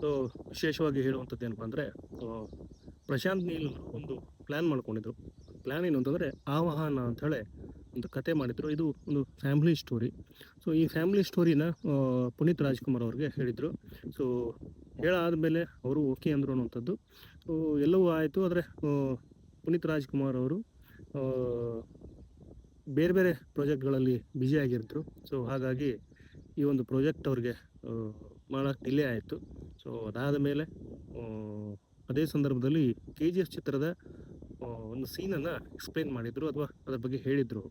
So ವಿಶೇಷವಾಗಿ ಹೇಳುವಂಥದ್ದು ಏನಪ್ಪ ಅಂದರೆ, ಪ್ರಶಾಂತ್ ನೀಲ್ ಅವರು ಒಂದು ಪ್ಲ್ಯಾನ್ ಮಾಡ್ಕೊಂಡಿದ್ರು. ಪ್ಲ್ಯಾನ್ ಏನು ಅಂತಂದರೆ, ಆವಾಹನ ಅಂಥೇಳಿ ಒಂದು ಕತೆ ಮಾಡಿದ್ರು. ಇದು ಒಂದು ಫ್ಯಾಮಿಲಿ ಸ್ಟೋರಿ. ಸೊ ಈ ಫ್ಯಾಮಿಲಿ ಸ್ಟೋರಿನ ಪುನೀತ್ ರಾಜ್ಕುಮಾರ್ ಅವ್ರಿಗೆ ಹೇಳಿದರು. ಸೊ ಹೇಳಾದಮೇಲೆ ಅವರು ಓಕೆ ಅಂದರು ಅನ್ನುವಂಥದ್ದು. ಸೊ ಎಲ್ಲವೂ ಆಯಿತು. ಆದರೆ ಪುನೀತ್ ರಾಜ್ಕುಮಾರ್ ಅವರು ಬೇರೆ ಬೇರೆ ಪ್ರಾಜೆಕ್ಟ್ಗಳಲ್ಲಿ ಬ್ಯುಸಿಯಾಗಿದ್ದರು. ಸೊ ಹಾಗಾಗಿ ಈ ಒಂದು ಪ್ರಾಜೆಕ್ಟ್ ಅವ್ರಿಗೆ ಮಾಡೋಕ್ಕೆ ಡಿಲೇ ಆಯಿತು. ಸೊ ಅದಾದ ಮೇಲೆ ಅದೇ ಸಂದರ್ಭದಲ್ಲಿ KGF ಚಿತ್ರದ ಒಂದು ಸೀನನ್ನು ಎಕ್ಸ್ಪ್ಲೇನ್ ಮಾಡಿದರು, ಅಥವಾ ಅದರ ಬಗ್ಗೆ ಹೇಳಿದರು.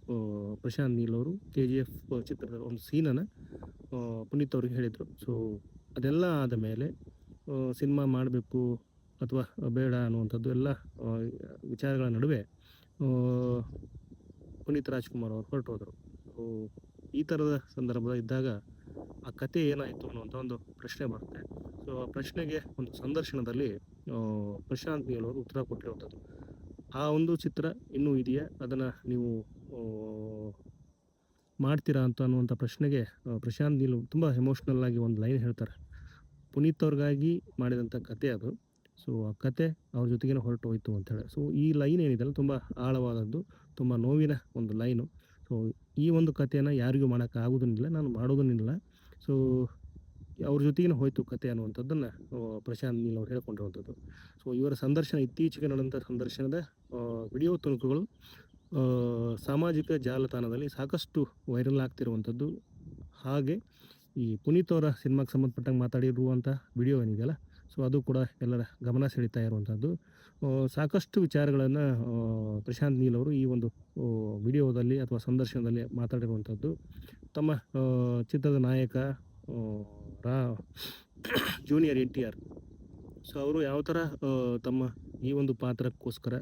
ಪ್ರಶಾಂತ್ ನೀಲ್ ಅವರು KGF ಚಿತ್ರದ ಒಂದು ಸೀನನ್ನು ಪುನೀತ್ ಅವ್ರಿಗೆ ಹೇಳಿದರು. ಸೊ ಅದೆಲ್ಲ ಆದ ಮೇಲೆ ಸಿನಿಮಾ ಮಾಡಬೇಕು ಅಥವಾ ಬೇಡ ಅನ್ನುವಂಥದ್ದು ಎಲ್ಲ ವಿಚಾರಗಳ ನಡುವೆ ಪುನೀತ್ ರಾಜ್ಕುಮಾರ್ ಅವರು ಹೊರಟೋದರು. ಸೊ ಈ ಥರದ ಸಂದರ್ಭ ಇದ್ದಾಗ ಆ ಕತೆ ಏನಾಯಿತು ಅನ್ನುವಂಥ ಒಂದು ಪ್ರಶ್ನೆ ಬರುತ್ತೆ. ಸೊ ಆ ಪ್ರಶ್ನೆಗೆ ಒಂದು ಸಂದರ್ಶನದಲ್ಲಿ ಪ್ರಶಾಂತ್ ನೀಲ್ ಅವರು ಉತ್ತರ ಕೊಟ್ಟಿರುವಂಥದ್ದು. ಆ ಒಂದು ಚಿತ್ರ ಇನ್ನೂ ಇದೆಯಾ, ಅದನ್ನು ನೀವು ಮಾಡ್ತೀರಾ ಅನ್ನುವಂಥ ಪ್ರಶ್ನೆಗೆ ಪ್ರಶಾಂತ್ ನೀಲ್ ತುಂಬ ಎಮೋಷ್ನಲ್ ಆಗಿ ಒಂದು ಲೈನ್ ಹೇಳ್ತಾರೆ. ಪುನೀತ್ ಅವ್ರಿಗಾಗಿ ಮಾಡಿದಂಥ ಕತೆ ಅದು. ಸೊ ಆ ಕತೆ ಅವ್ರ ಜೊತೆಗೇ ಹೊರಟು ಹೋಯಿತು ಅಂಥೇಳಿ. ಸೊ ಈ ಲೈನ್ ಏನಿದೆಯಲ್ಲ, ತುಂಬ ಆಳವಾದದ್ದು, ತುಂಬ ನೋವಿನ ಒಂದು ಲೈನು. ಸೊ ಈ ಒಂದು ಕಥೆಯನ್ನು ಯಾರಿಗೂ ಮಾಡೋಕ್ಕಾಗೋದಿಲ್ಲ, ನಾನು ಮಾಡೋದನ್ನಿಲ್ಲ. ಸೊ ಅವ್ರ ಜೊತೆಗೇ ಹೋಯಿತು ಕತೆ ಅನ್ನುವಂಥದ್ದನ್ನು ಪ್ರಶಾಂತ್ ನೀಲ್ ಅವ್ರು ಹೇಳ್ಕೊಂಡಿರುವಂಥದ್ದು. ಸೊ ಇವರ ಸಂದರ್ಶನ, ಇತ್ತೀಚೆಗೆ ನಡೆದಂಥ ಸಂದರ್ಶನದ ವಿಡಿಯೋ ತುಣುಕುಗಳು ಸಾಮಾಜಿಕ ಜಾಲತಾಣದಲ್ಲಿ ಸಾಕಷ್ಟು ವೈರಲ್ ಆಗ್ತಿರುವಂಥದ್ದು. ಹಾಗೆ ಈ ಪುನೀತ್ ಅವರ ಸಿನಿಮಾಗೆ ಸಂಬಂಧಪಟ್ಟಂಗೆ ಮಾತಾಡಿರುವಂಥ ವಿಡಿಯೋ ಏನಿದೆಯಲ್ಲ, ಸೊ ಅದು ಕೂಡ ಎಲ್ಲರ ಗಮನ ಸೆಳೀತಾ ಇರುವಂಥದ್ದು. ಸಾಕಷ್ಟು ವಿಚಾರಗಳನ್ನು ಪ್ರಶಾಂತ್ ನೀಲ್ ಅವರು ಈ ಒಂದು ವಿಡಿಯೋದಲ್ಲಿ ಅಥವಾ ಸಂದರ್ಶನದಲ್ಲಿ ಮಾತಾಡಿರುವಂಥದ್ದು. ತಮ್ಮ ಚಿತ್ರದ ನಾಯಕ ಜೂನಿಯರ್ NTR, ಸೊ ಅವರು ಯಾವ ಥರ ತಮ್ಮ ಈ ಒಂದು ಪಾತ್ರಕ್ಕೋಸ್ಕರ,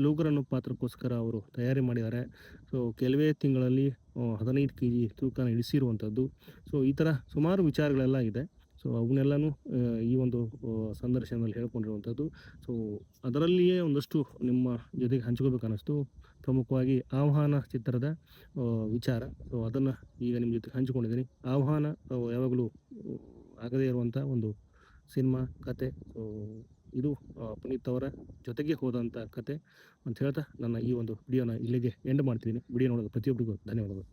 ಲೂಗರ್ ಅನ್ನೋ ಪಾತ್ರಕ್ಕೋಸ್ಕರ ಅವರು ತಯಾರಿ ಮಾಡಿದ್ದಾರೆ. ಸೊ ಕೆಲವೇ ತಿಂಗಳಲ್ಲಿ 15 kg ತೂಕನ ಇಳಿಸಿರುವಂಥದ್ದು. ಸೊ ಈ ಥರ ಸುಮಾರು ವಿಚಾರಗಳೆಲ್ಲ ಇದೆ. ಸೊ ಅವನ್ನೆಲ್ಲನೂ ಈ ಒಂದು ಸಂದರ್ಶನದಲ್ಲಿ ಹೇಳ್ಕೊಂಡಿರುವಂಥದ್ದು. ಸೊ ಅದರಲ್ಲಿಯೇ ಒಂದಷ್ಟು ನಿಮ್ಮ ಜೊತೆಗೆ ಹಂಚ್ಕೋಬೇಕು ಅನ್ನಿಸ್ತು. ಪ್ರಮುಖವಾಗಿ ಆಹ್ವಾನ ಚಿತ್ರದ ವಿಚಾರ. ಸೊ ಅದನ್ನು ಈಗ ನಿಮ್ಮ ಜೊತೆಗೆ ಹಂಚಿಕೊಂಡಿದ್ದೀನಿ. ಆಹ್ವಾನ ಯಾವಾಗಲೂ ಆಗದೇ ಇರುವಂಥ ಒಂದು ಸಿನಿಮಾ ಕತೆ. ಸೊ ಇದು ಪುನೀತ್ ಅವರ ಜೊತೆಗೆ ಹೋದಂಥ ಕತೆ ಅಂತ ಹೇಳ್ತಾ ನನ್ನ ಈ ಒಂದು ವಿಡಿಯೋನ ಇಲ್ಲಿಗೆ ಎಂಡ್ ಮಾಡ್ತಿದ್ದೀನಿ. ವಿಡಿಯೋ ನೋಡೋದು ಪ್ರತಿಯೊಬ್ಬರಿಗೂ ಧನ್ಯವಾದಗಳು.